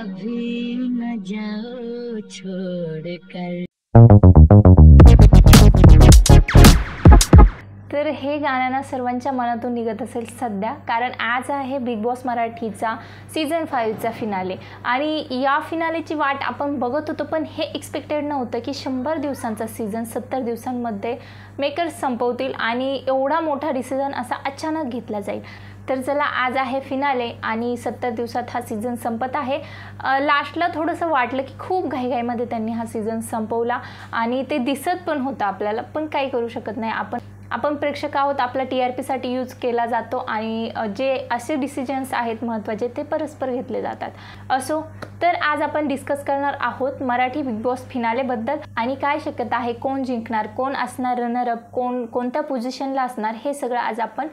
कभी न जाओ छोड़कर। तर हे गाणं सर्वांच्या मनातून निघत असेल सध्या, कारण आज आहे बिग बॉस मराठीचा सीझन 5चा फिनाले आणि या फिनालेची वाट आपण बघत होतो, पण हे एक्सपेक्टेड नव्हतं की 100 दिवसांचा सीझन 70 दिवसांमध्ये मेकर्स संपवतील आणि एवढा मोठा डिसिजन असा अचानक घेतला जाईल। तर चला, आज आहे फिनाले आणि 70 दिवसात हा सीझन संपत आहे। लास्टला थोडंसं वाटलं की खूप घाईघाईमध्ये त्यांनी हा सीझन संपवला आणि ते दिसत पण होतं आपल्याला, पण काही करू शकत नाही आपण प्रेक्षक आहोत, आपला TRPसाठी यूज केला जातो आणि जे असे डिसिजन्स आहेत महत्त्वाचे ते परस्पर घेतले जातात। असो, तर आज आपण डिस्कस करणार आहोत मराठी बिग बॉस फिनालेबद्दल आणि काय शक्यता आहे, कोण जिंकणार, कोण असणार रनर अप, कोणत्या पोझिशनला असणार, हे सगळं आज आपण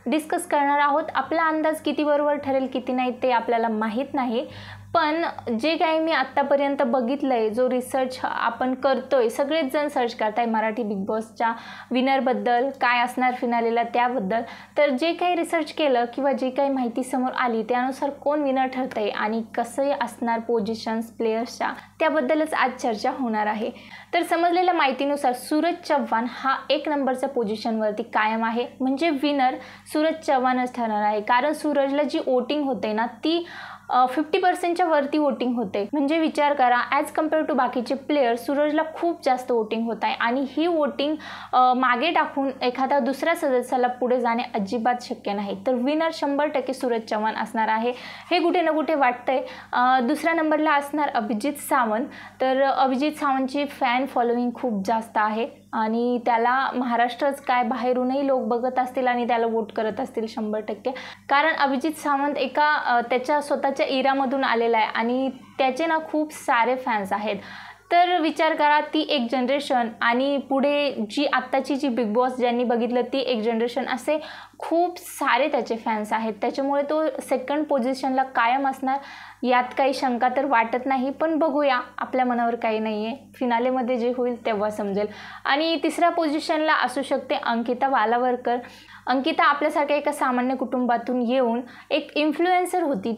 डिस्कस करणार आहोत। आपला अंदाज किती बरोबर ठरेल किती नाही ते आपल्याला माहीत नाही, पण जे काही मी आत्तापर्यंत बघितलं आहे, जो रिसर्च आपण करतोय, सगळेच जण सर्च करताय मराठी बिग बॉसच्या विनरबद्दल, काय असणार फिनालेला त्याबद्दल, तर जे काही रिसर्च केलं किंवा जे काही माहिती समोर आली त्यानुसार कोण विनर ठरतंय आणि कसं असणार पोझिशन्स प्लेयर्सच्या, त्याबद्दलच आज चर्चा होणार आहे। तर समजलेल्या माहितीनुसार सूरज चव्हाण हा 1 नंबरच्या पोझिशनवरती कायम आहे, म्हणजे विनर सूरज चव्हाणच ठरणार आहे। कारण सूरजला जी वोटिंग होते ना ती 50%च्या वरती वोटिंग होते, म्हणजे विचार करा, ॲज कम्पेअर टू बाकीचे प्लेयर सूरजला खूप जास्त वोटिंग होत आहे आणि ही वोटिंग मागे टाकून एखादा दुसऱ्या सदस्याला पुढे जाणे अजिबात शक्य नाही। तर विनर 100% सूरज चव्हाण असणार आहे, हे कुठे ना कुठे वाटतंय। दुसऱ्या नंबरला असणार अभिजित सावंत। तर अभिजित सावंतची फॅन फॉलोईंग खूप जास्त आहे आणि त्याला महाराष्ट्रच काय बाहेरूनही लोक बघत असतील आणि त्याला वोट करत असतील 100%, कारण अभिजित सावंत एका त्याच्या स्वतःच्या इरामधून आलेला आहे आणि त्याचे ना खूप सारे फॅन्स आहेत। तर विचार करा, ती एक जनरेशन आणि पुढे जी आत्ताची जी बिग बॉस ज्यांनी बघितलं ती एक जनरेशन, असे खूप सारे त्याचे फॅन्स आहेत, त्याच्यामुळे तो 2nd पोझिशनला कायम असणार यात काही शंका तर वाटत नाही। पण बघूया, आपल्या मनावर काही नाही आहे, फिनालेमध्ये जे होईल तेव्हा समजेल। आणि 3ऱ्या पोझिशनला असू शकते अंकिता वालावरकर। अंकिता आपल्यासारख्या एका सामान्य कुटुंबातून येऊन एक इन्फ्लुएन्सर होती,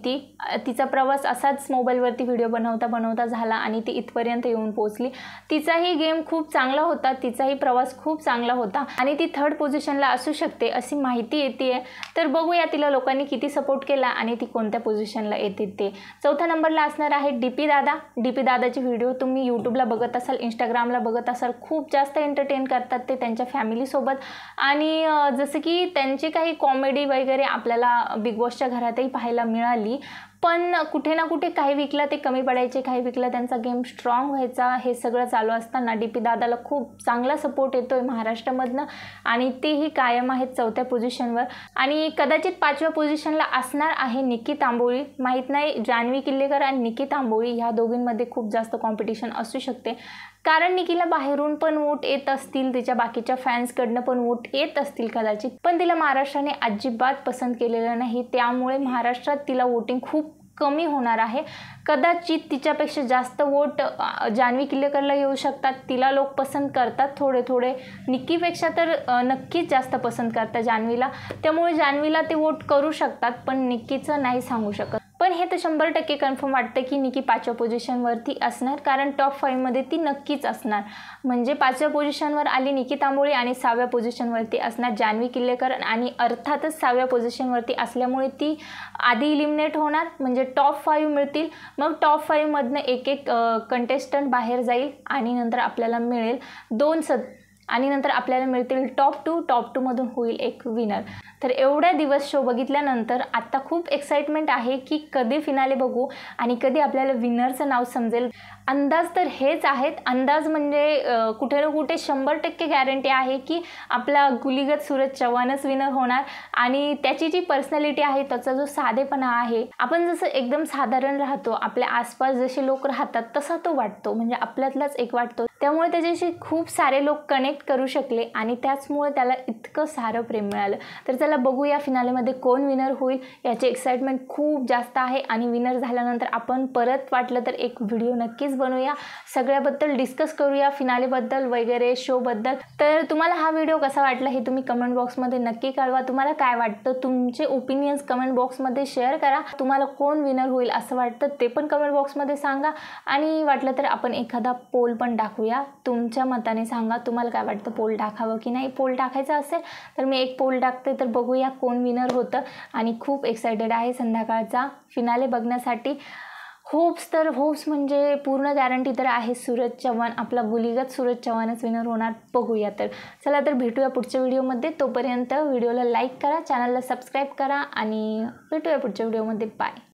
तिचा प्रवास असाच मोबाईलवरती व्हिडिओ बनवता झाला आणि ती इथपर्यंत येऊन पोहोचली। तिचाही गेम खूप चांगला होता, तिचाही प्रवास खूप चांगला होता आणि ती 3rd पोझिशनला असू शकते अशी माहिती येते। तर बघूया तिला लोकांनी किती सपोर्ट केला आणि ती कोणत्या पोझिशनला येते ते। 4थ्या नंबरला असणार आहे DP दादा। DP दादाचे व्हिडिओ तुम्ही यूट्यूबला बघत असाल, इंस्टाग्रामला बघत असाल, खूप जास्त एंटरटेन करतात ते त्यांच्या फॅमिलीसोबत आणि जसं की त्यांची काही कॉमेडी वगैरे आपल्याला बिग बॉसच्या घरातही पाहायला मिळाली, पण कुठे ना कुठे काही वीकला ते कमी पडायचे, काही वीकला त्यांचा गेम स्ट्रॉंग व्हायचा। हे सगळं चालू असताना DP दादाला खूप चांगला सपोर्ट येतोय महाराष्ट्रामधनं आणि तेही कायम आहेत 4थ्या पोझिशनवर आणि कदाचित 5व्या पोझिशनला असणार आहे निकी तांबोळी। माहीत नाही, जान्हवी किल्लेकर आणि निकी तांबोळी ह्या दोघींमध्ये खूप जास्त कॉम्पिटिशन असू शकते, कारण निकीला बाहेरून पण वोट येत असतील, तिच्या बाकीच्या फॅन्सकडनं पण वोट येत असतील कदाचित, पण तिला महाराष्ट्राने अजिबात पसंत केलेलं नाही, त्यामुळे महाराष्ट्रात तिला वोटिंग खूप कमी होणार आहे। कदाचित तिच्यापेक्षा जास्त वोट जान्हवी किल्लेकरला येऊ शकतात, तिला लोक पसंत करतात थोडे, निकीपेक्षा तर नक्कीच जास्त पसंत करतात जान्हवीला, त्यामुळे जान्हवीला ते वोट करू शकतात, पण निकीचं नाही सांगू शकत। पण हे तर 100% कन्फर्म वाटतं की निकी 5व्या पोझिशनवरती असणार, कारण टॉप 5मध्ये ती नक्कीच असणार। म्हणजे 5व्या पोझिशनवर आली निकी तांबोळी आणि 6व्या पोझिशनवरती असणार जान्हवी किल्लेकर आणि अर्थातच 6व्या पोझिशनवरती असल्यामुळे ती आधी इलिमिनेट होणार, म्हणजे टॉप 5 मिळतील, मग टॉप 5 मधनं एक कंटेस्टंट बाहेर जाईल आणि नंतर आपल्याला मिळेल 2 आणि नंतर आपल्याला मिळतील टॉप 2 मधून होईल एक विनर। तर एवढ्या दिवस शो बघितल्यानंतर आता खूप एक्साइटमेंट आहे की कधी फिनाले बघू आणि कधी आपल्याला विनरचं नाव समजेल। अंदाज तर हेच आहेत, अंदाज म्हणजे कुठे ना कुठे 100% गॅरंटी आहे की आपला गुलीगत सूरज चव्हाणच विनर होणार आणि त्याची जी पर्सनॅलिटी आहे, त्याचा जो साधेपणा आहे, आपण जसं एकदम साधारण राहतो, आपल्या आसपास जसे लोक राहतात तसा तो वाटतो, म्हणजे आपल्यातलाच एक वाटतो, त्यामुळे त्याच्याशी खूप सारे लोक कनेक्ट करू शकले आणि त्याचमुळे त्याला इतकं सारं प्रेम मिळालं. तर चला बघूया फिनालेमध्ये कोण विनर होईल. याची एक्साइटमेंट खूप जास्त आहे आणि विनर झाल्यानंतर आपण परत वाटलं तर एक व्हिडिओ नक्कीच बनवूया, सगळ्याबद्दल डिस्कस करूया, फिनालेबद्दल वगैरे, शोबद्दल. तर तुम्हाला हा व्हिडिओ कसा वाटला हे तुम्ही कमेंट बॉक्समध्ये नक्की कळवा. तुम्हाला काय वाटतं, तुमचे ओपिनियन्स कमेंट बॉक्समध्ये शेअर करा. तुम्हाला कोण विनर होईल असं वाटतं ते पण कमेंट बॉक्समध्ये सांगा. आणि वाटलं तर आपण एखादा पोल पण टाकूया. तुमच्या मताने सांगा तुम्हाला काय वाटतं, पोल टाकावं की नाही. पोल टाकायचं असेल तर मी एक पोल टाकते, तर बघूया कोण विनर होतं. आणि खूप एक्सायटेड आहे संध्याकाळचा फिनाले बघण्यासाठी. होप्स म्हणजे पूर्ण गॅरंटी तर आहे, सूरज चव्हाण, आपला गुलीगत सूरज चव्हाणच विनर होणार. बघूया. तर चला तर भेटूया पुढच्या व्हिडिओमध्ये. तोपर्यंत व्हिडिओला लाईक करा, चॅनलला सबस्क्राईब करा आणि भेटूया पुढच्या व्हिडिओमध्ये. बाय.